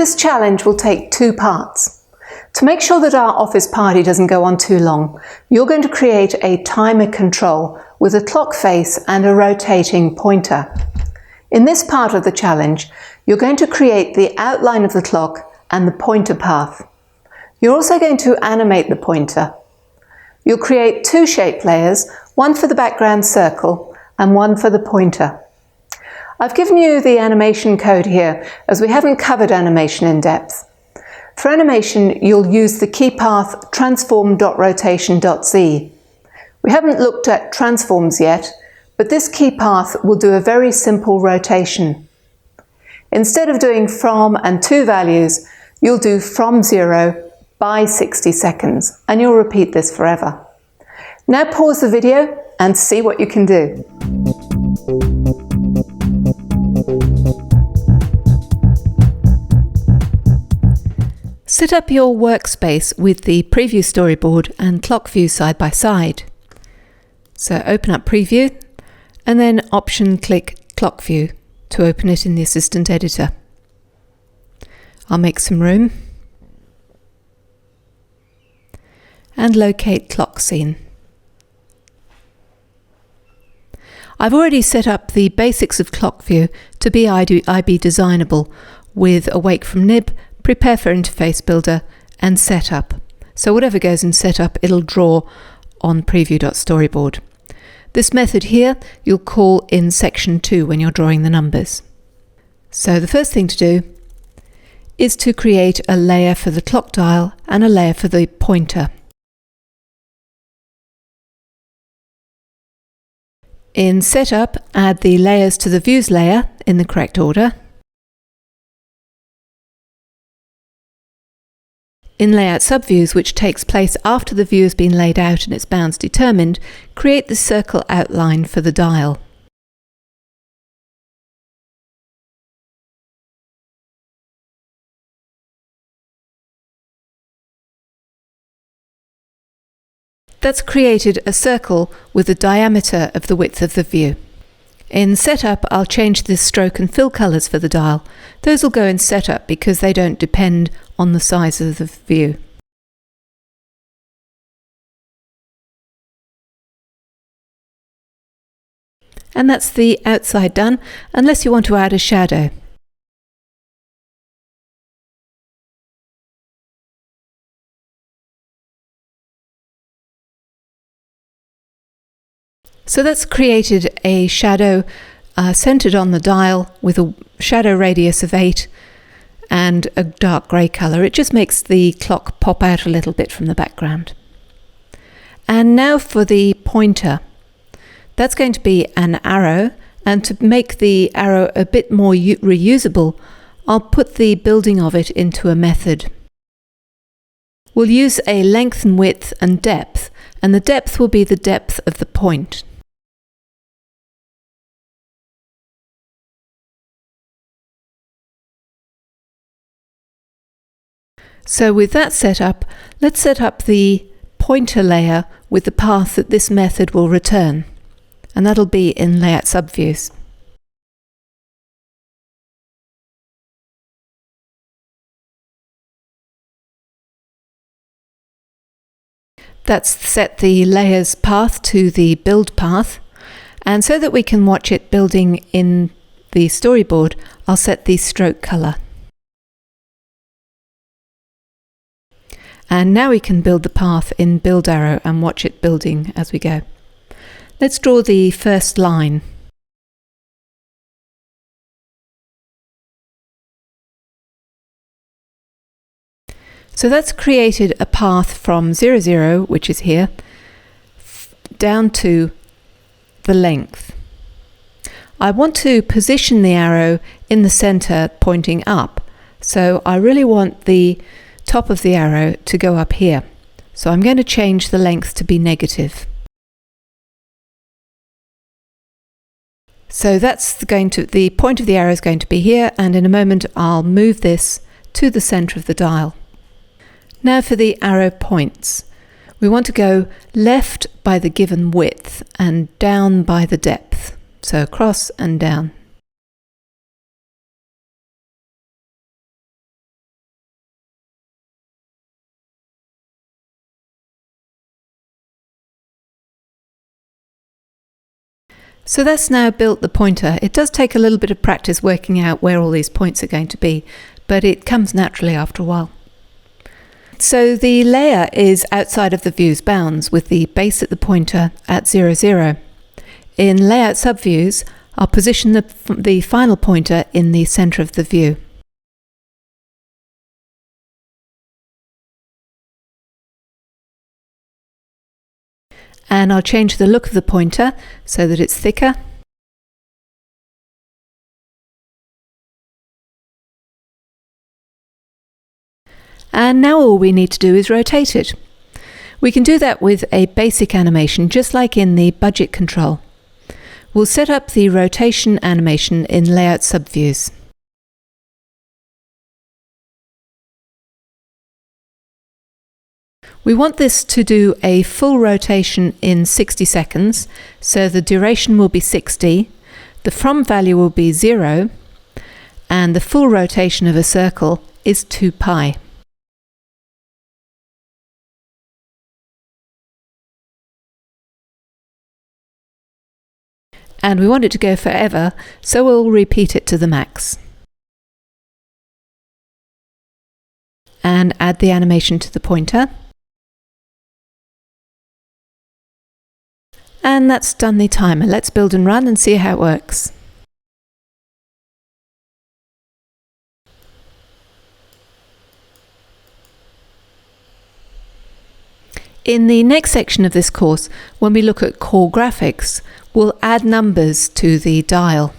This challenge will take 2 parts. To make sure that our office party doesn't go on too long, you're going to create a timer control with a clock face and a rotating pointer. In this part of the challenge, you're going to create the outline of the clock and the pointer path. You're also going to animate the pointer. You'll create 2 shape layers, one for the background circle and one for the pointer. I've given you the animation code here as we haven't covered animation in depth. For animation, you'll use the key path transform.rotation.z. We haven't looked at transforms yet, but this key path will do a very simple rotation. Instead of doing from and to values, you'll do from 0 by 60 seconds, and you'll repeat this forever. Now pause the video and see what you can do. Set up your workspace with the preview storyboard and clock view side by side. So open up preview and then option click clock view to open it in the assistant editor. I'll make some room and locate clock scene. I've already set up the basics of clock view to be IB designable with awake from nib, prepare for interface builder and setup. So whatever goes in setup, it'll draw on preview.storyboard. This method here you'll call in section 2 when you're drawing the numbers. So the first thing to do is to create a layer for the clock dial and a layer for the pointer. In setup, add the layers to the views layer in the correct order. In Layout Subviews, which takes place after the view has been laid out and its bounds determined, create the circle outline for the dial. That's created a circle with the diameter of the width of the view. In Setup, I'll change the stroke and fill colours for the dial. Those will go in Setup because they don't depend on the size of the view. And that's the outside done, unless you want to add a shadow. So that's created a shadow centered on the dial with a shadow radius of 8 and a dark grey colour. It just makes the clock pop out a little bit from the background. And now for the pointer. That's going to be an arrow, and to make the arrow a bit more reusable, I'll put the building of it into a method. We'll use a length and width and depth, and the depth will be the depth of the point. So with that set up, let's set up the pointer layer with the path that this method will return, and that'll be in Layout Subviews. That's set the layer's path to the build path, and so that we can watch it building in the storyboard, I'll set the stroke colour. And now we can build the path in Build Arrow and watch it building as we go. Let's draw the first line. So that's created a path from 0, 0, which is here, down to the length. I want to position the arrow in the center pointing up. So I really want the top of the arrow to go up here. So I'm going to change the length to be negative. So that's going to, the point of the arrow is going to be here, and in a moment I'll move this to the center of the dial. Now for the arrow points. We want to go left by the given width and down by the depth. So across and down. So that's now built the pointer. It does take a little bit of practice working out where all these points are going to be, but it comes naturally after a while. So the layer is outside of the view's bounds with the base at the pointer at 0, 0. In layout subviews, I'll position the final pointer in the center of the view. And I'll change the look of the pointer so that it's thicker. And now all we need to do is rotate it. We can do that with a basic animation, just like in the budget control. We'll set up the rotation animation in layout subviews. We want this to do a full rotation in 60 seconds, so the duration will be 60, the from value will be 0, and the full rotation of a circle is 2 pi. And we want it to go forever, so we'll repeat it to the max. And add the animation to the pointer. And that's done the timer. Let's build and run and see how it works. In the next section of this course, when we look at core graphics, we'll add numbers to the dial.